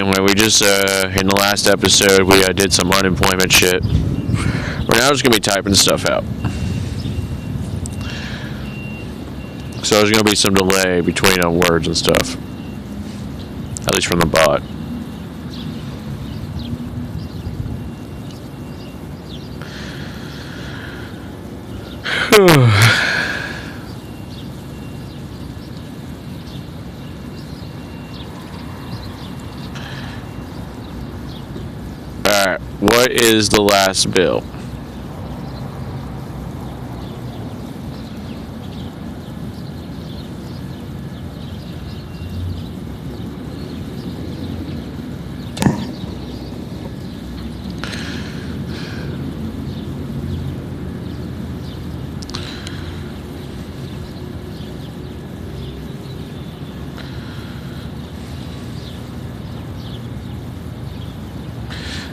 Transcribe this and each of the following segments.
Anyway, we just, in the last episode, we did some unemployment shit. We're now just going to be typing stuff out. So there's going to be some delay between words and stuff. At least from the bot. Alright, what is the last bill?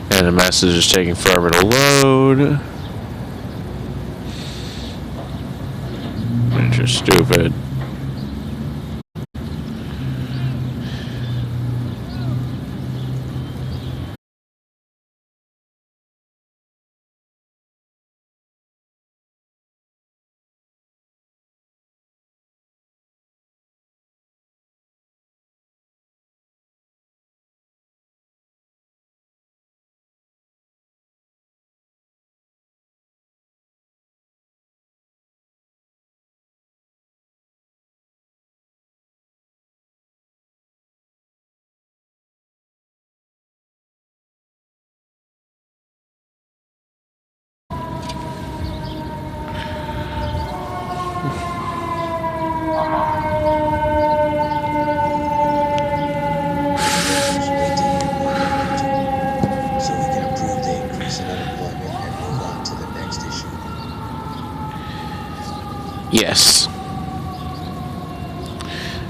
And the message is taking forever to load. Which is stupid. Yes.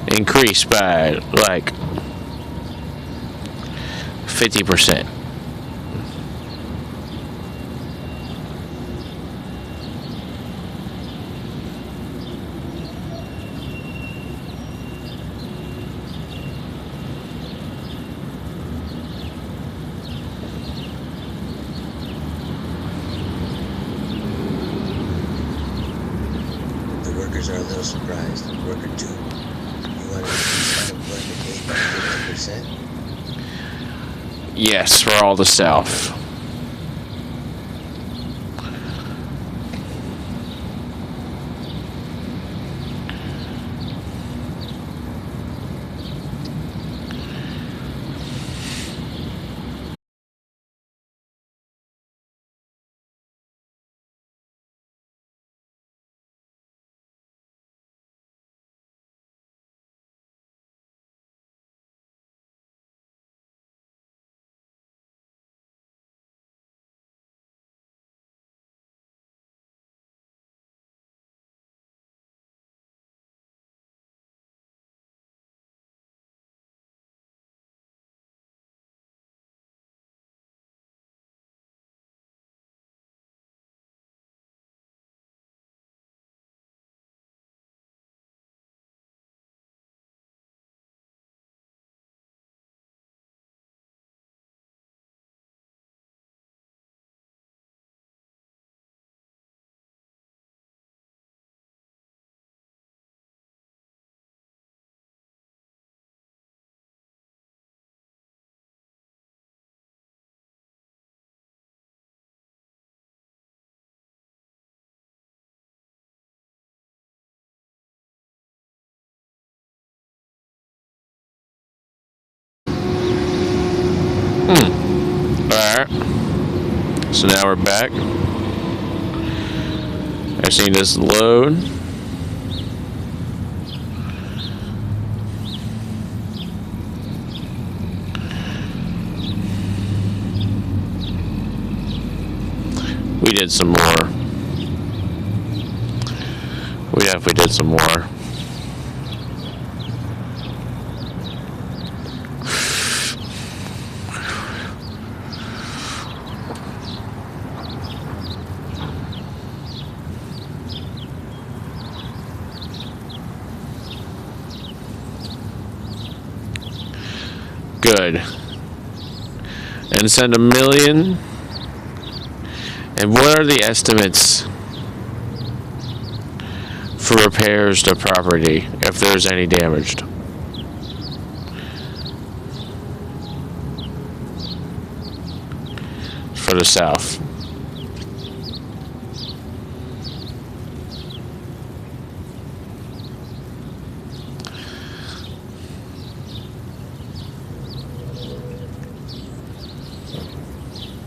Increase by like 50%. Are a little surprised. Worker 2, you want to increase unemployment rate by 50%? Yes, for all the South. Alright. So now we're back. I've seen this load. We did some more. We definitely did some more. Good. and send $1 million. And what are the estimates for repairs to property if there's any damaged? For the South.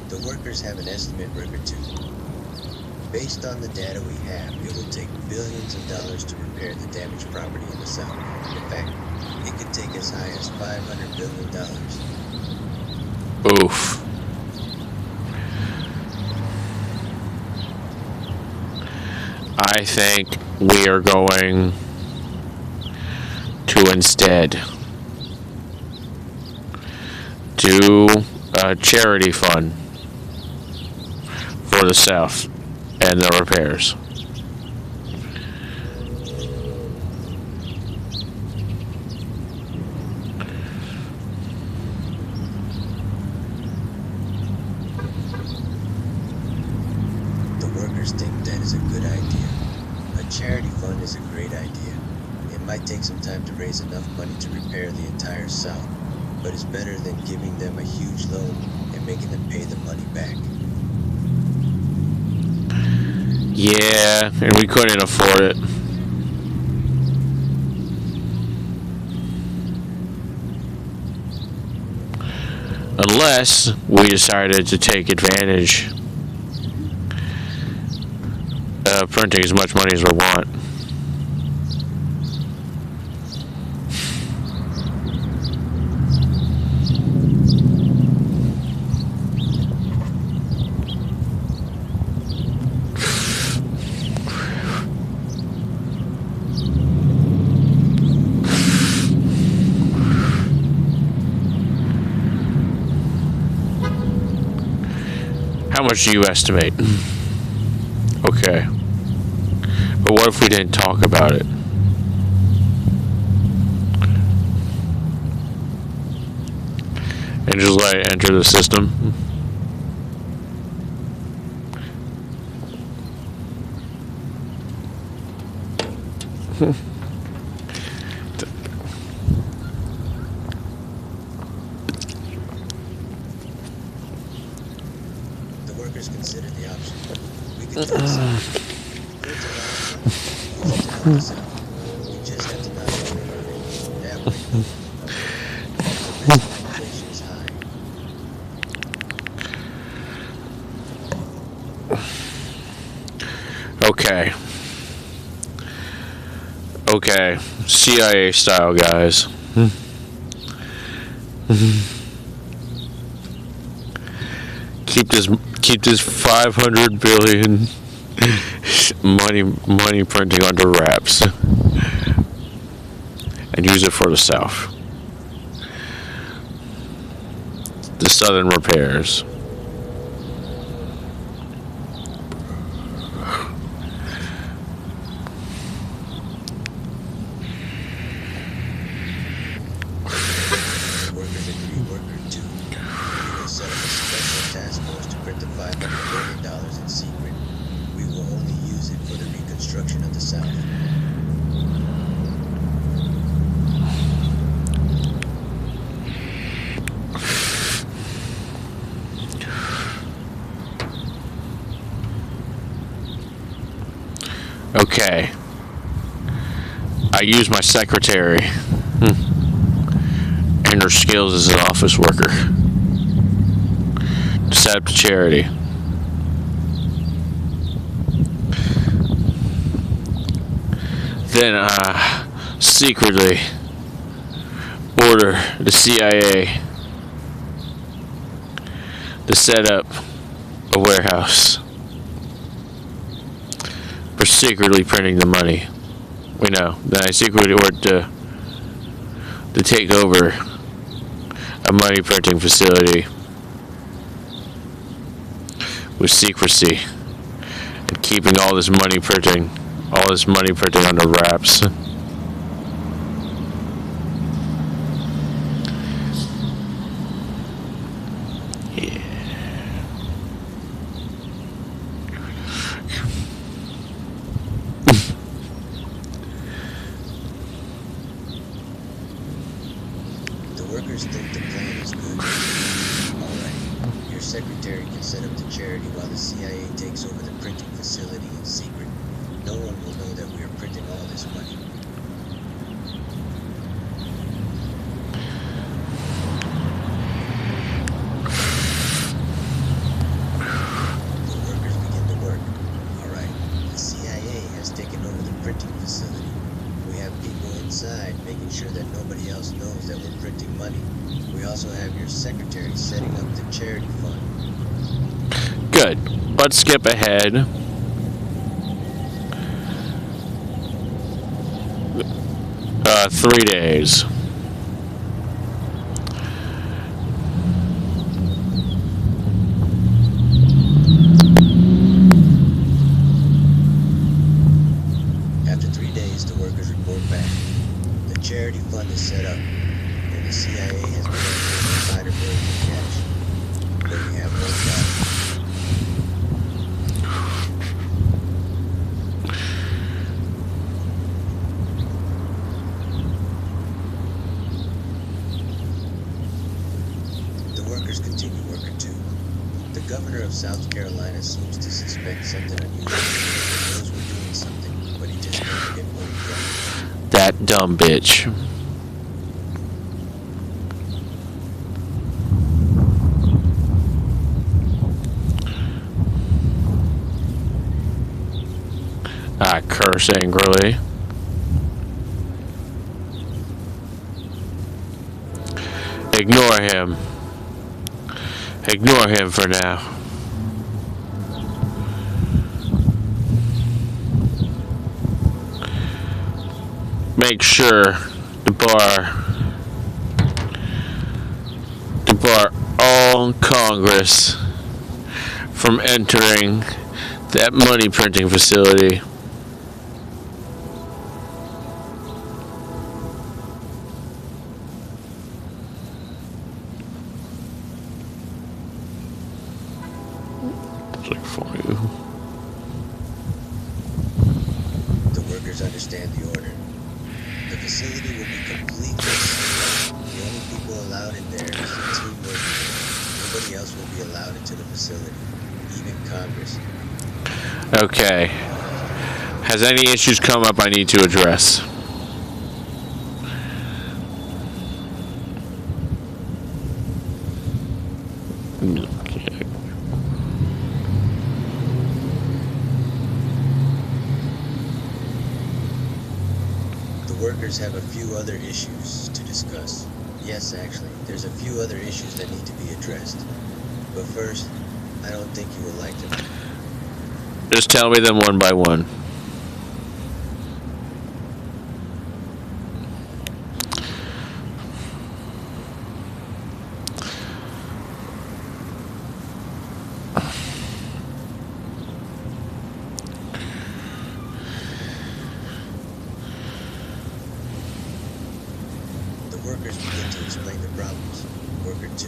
The workers have an estimate, Worker 2. Based on the data we have, it will take billions of dollars to repair the damaged property in the South. In fact, it could take as high as $500 billion. Oof. I think we are going to instead do a charity fund for the South and the repairs. The workers think that is a good idea. A charity fund is a great idea. It might take some time to raise enough money to repair the entire South, but it's better than giving them a huge loan and making them pay the money back. Yeah, and we couldn't afford it. Unless we decided to take advantage of printing as much money as we want. How much do you estimate? Okay. But what if we didn't talk about it? And just let it enter the system? The workers consider the option. We could do this. We just have to not overrun it. That way, the inflation is high. Okay. Okay. CIA style, guys. Keep this 500 billion money printing under wraps and use it for the South. The Southern repairs. Workers agree, Worker 2. We will set up a special task force to print the $500 billion in secret. We will only use it for the reconstruction of the South. Okay. I use my secretary and her skills as an office worker to set up the charity. Then secretly order the CIA to set up a warehouse for secretly printing the money. We know. Then I secretly ordered to take over a money printing facility with secrecy and keeping all this money printing under wraps. workers think the plan is good. Alright, your secretary can set up the charity while the CIA takes over the printing facility in secret. No one will know that we are printing all this money. The workers begin to work. Alright, the CIA has taken over the printing facility. We have people inside making sure that nobody else knows that we're printing money. We also have your secretary setting up the charity fund. Good. Let's skip ahead. Uh, 3 days. After 3 days, the workers report back. The charity fund is set up, and the CIA has begun paying insider bills in cash. But we have no problem. The workers continue working too. The governor of South Carolina seems to suspect something unusual. He knows we're doing something, but he just can't get what he's done. That dumb bitch. I curse angrily. Ignore him. Ignore him for now. Make sure to bar all Congress from entering that money printing facility. For you. The workers understand the order. The facility will be completely safe. The only people allowed in there is the team working there. Nobody else will be allowed into the facility, even Congress. Okay. Has any issues come up I need to address? The workers have a few other issues to discuss. Yes, actually, there's a few other issues that need to be addressed. But first, I don't think you will like them. Just tell me them one by one. The workers begin to explain the problems. Worker 2.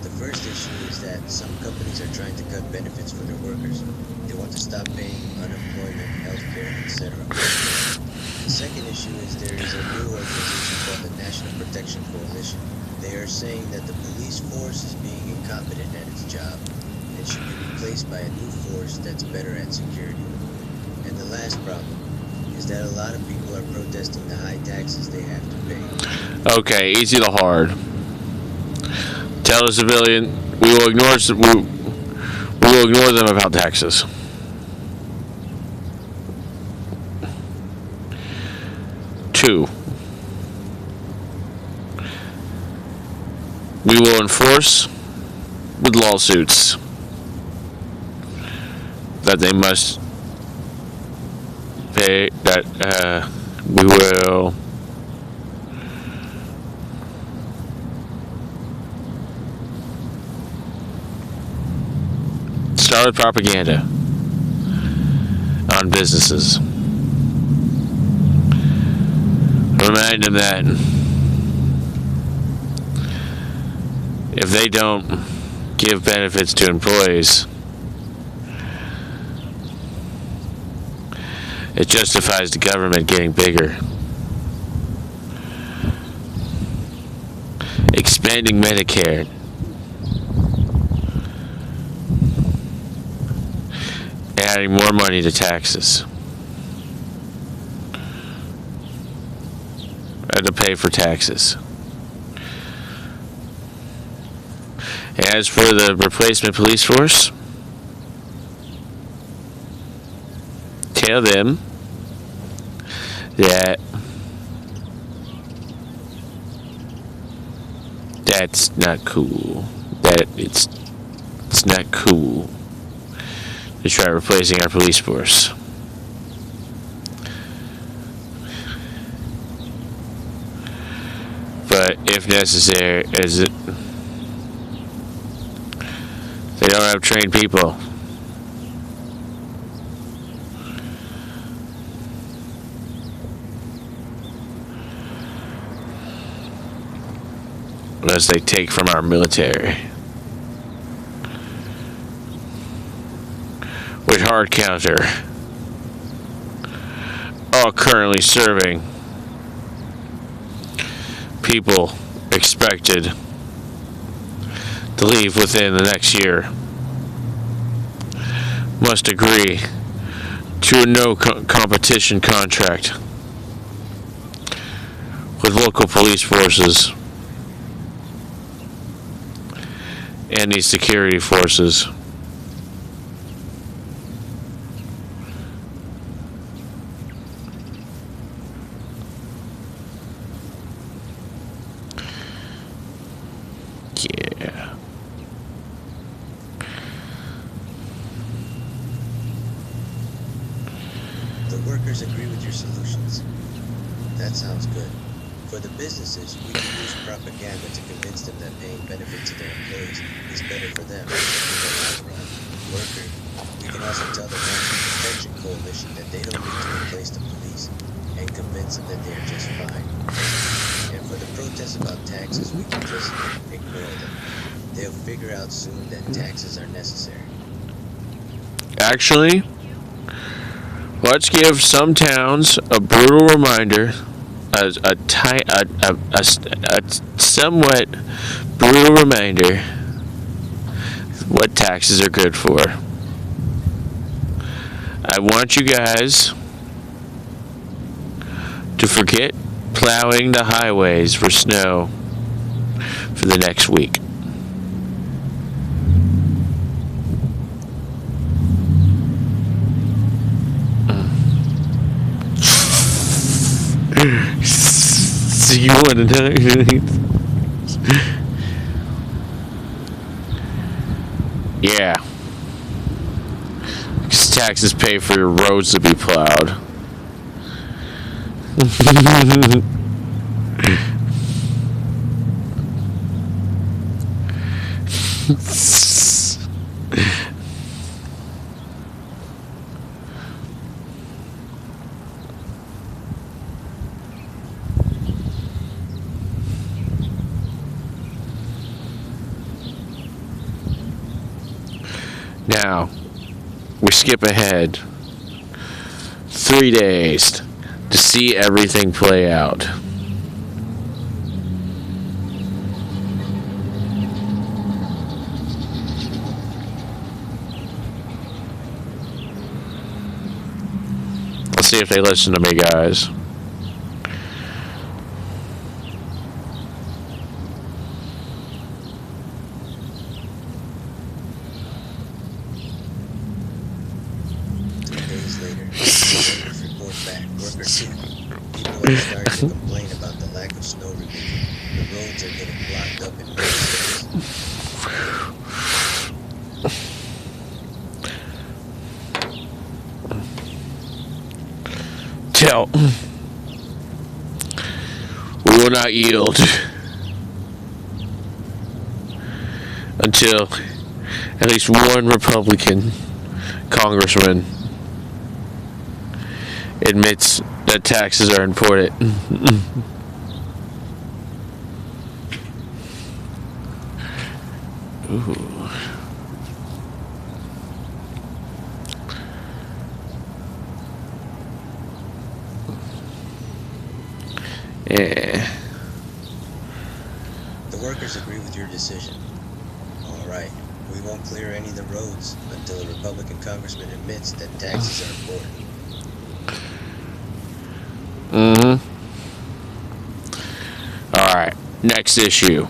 The first issue is that some companies are trying to cut benefits for their workers. They want to stop paying unemployment, healthcare, etc. The second issue is there is a new organization called the National Protection Coalition. They are saying that the police force is being incompetent at its job and should be replaced by a new force that's better at security. And the last problem is that a lot of people are protesting the high taxes they have to pay. Okay, easy to hard. Tell the civilian we will ignore them about taxes. Two, we will enforce with lawsuits that they must pay, that we will start with propaganda on businesses. Remind them that if they don't give benefits to employees, it justifies the government getting bigger. expanding Medicare, adding more money to taxes, and to pay for taxes. As for the replacement police force, tell them that that's not cool. That it's not cool to try replacing our police force. But if necessary, they don't have trained people. As they take from our military. With hard counter, all currently serving people expected to leave within the next year must agree to a no competition contract with local police forces and these security forces. Yeah. The workers agree with your solutions. That sounds good. For the businesses, we can use propaganda to convince them that paying benefits to their employees is better for them in the long run. Workers, we can also tell the National Protection Coalition that they don't need to replace the police and convince them that they are just fine. And for the protests about taxes, we can just ignore them. They'll figure out soon that taxes are necessary. Actually, let's give some towns a brutal reminder, a somewhat brutal reminder what taxes are good for. I want you guys to forget plowing the highways for snow for the next week. So you want to know? Yeah. Because taxes pay for your roads to be plowed. Now, we skip ahead 3 days to see everything play out. Let's see if they listen to me, guys. People are starting to complain about the lack of snow removal. The roads are getting blocked up in many cities. Tell, we will not yield until at least one Republican congressman admits that taxes are important. Ooh. Yeah. The workers agree with your decision. All right, we won't clear any of the roads until a Republican congressman admits that taxes are important. Alright, next issue.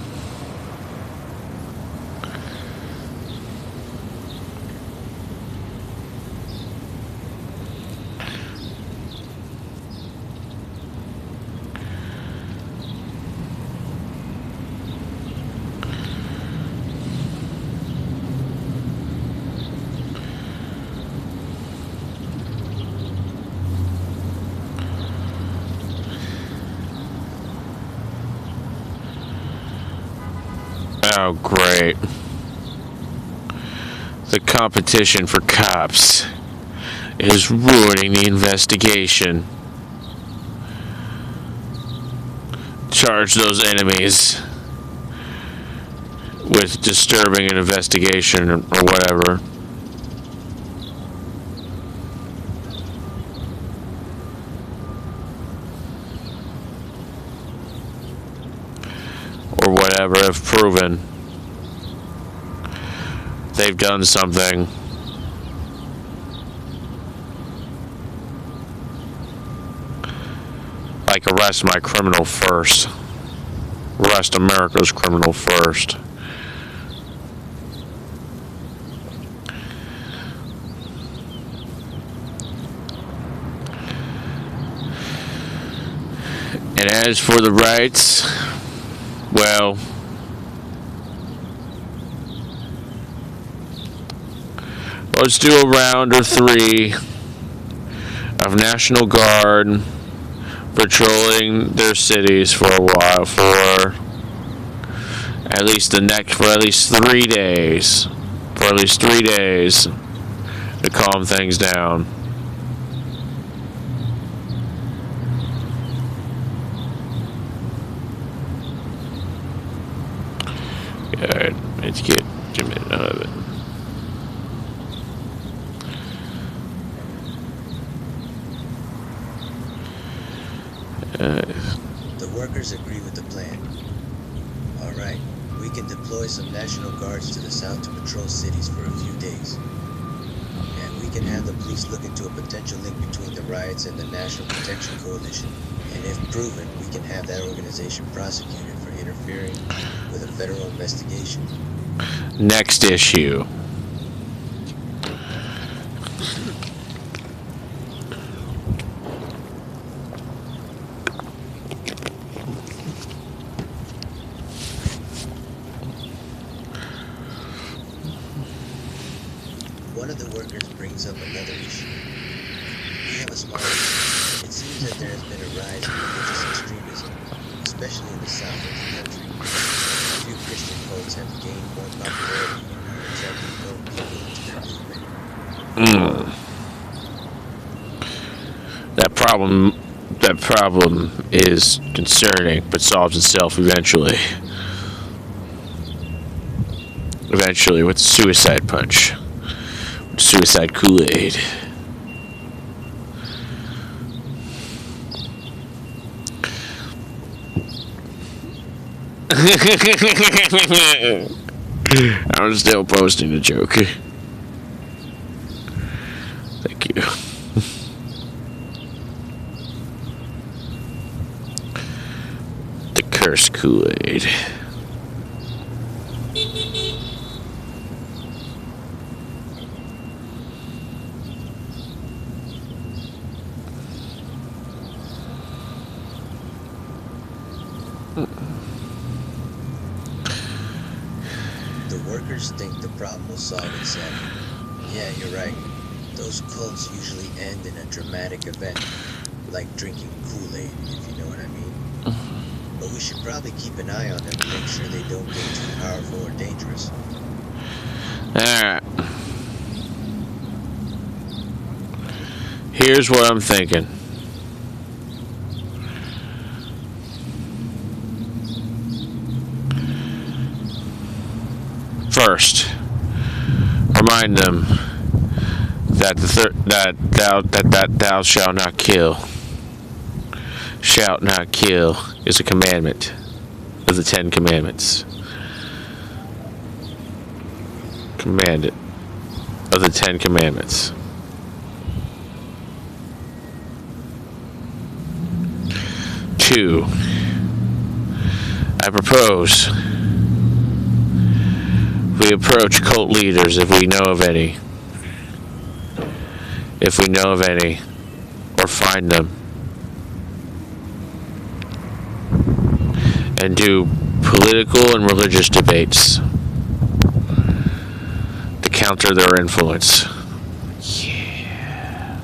Oh, great. The competition for cops is ruining the investigation. Charge those enemies with disturbing an investigation or whatever. Or whatever, if proven they've done something. Like arrest my criminal first. Arrest America's criminal first. And as for the rights, well, let's do a round or three of National Guard patrolling their cities for a while, for at least 3 days. For at least 3 days to calm things down. Alright, let's get a minute out of it. The workers agree with the plan. All right, we can deploy some National Guards to the south to patrol cities for a few days. And we can have the police look into a potential link between the riots and the National Protection Coalition. And if proven, we can have that organization prosecuted for interfering with a federal investigation. Next issue. One of the workers brings up another issue. We have a small issue. It seems that there has been a rise in religious extremism, especially in the south of the country. A few Christian cults have gained more popularity and are attracting more people into their movement. That problem is concerning, but solves itself eventually. Eventually, with the suicide punch. Suicide Kool-Aid. I'm still posting the joke. Thank you. The cursed Kool-Aid. The workers think the problem will solve itself. Yeah, you're right. Those cults usually end in a dramatic event, like drinking Kool-Aid, if you know what I mean. But we should probably keep an eye on them to make sure they don't get too powerful or dangerous. Alright. Here's what I'm thinking. First, remind them that thou shalt not kill. Shalt not kill is a commandment. of the Ten Commandments. Commanded of the Ten Commandments. 2. I propose we approach cult leaders if we know of any. If we know of any, or find them, and do political and religious debates to counter their influence. Yeah.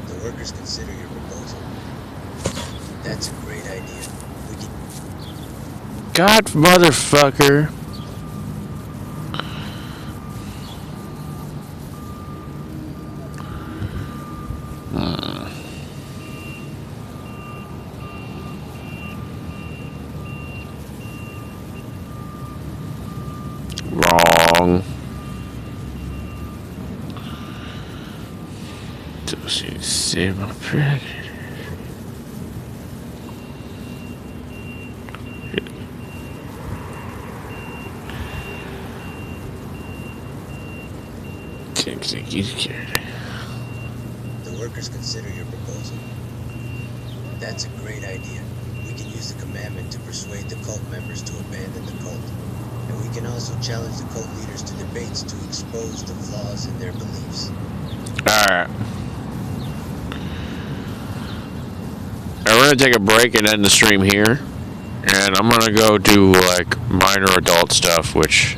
The workers consider your proposal. That's a great idea. We can... God, motherfucker. Wrong. Save my pregnant. The workers consider your proposal. That's a great idea. We can use the commandment to persuade the cult members to abandon the cult. And we can also challenge the cult leaders to debates to expose the flaws in their beliefs. Alright. We're gonna take a break and end the stream here. And I'm gonna go do like minor adult stuff, which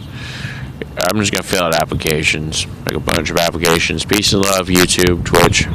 I'm just gonna fill out applications. Like a bunch of applications. Peace and love, YouTube, Twitch.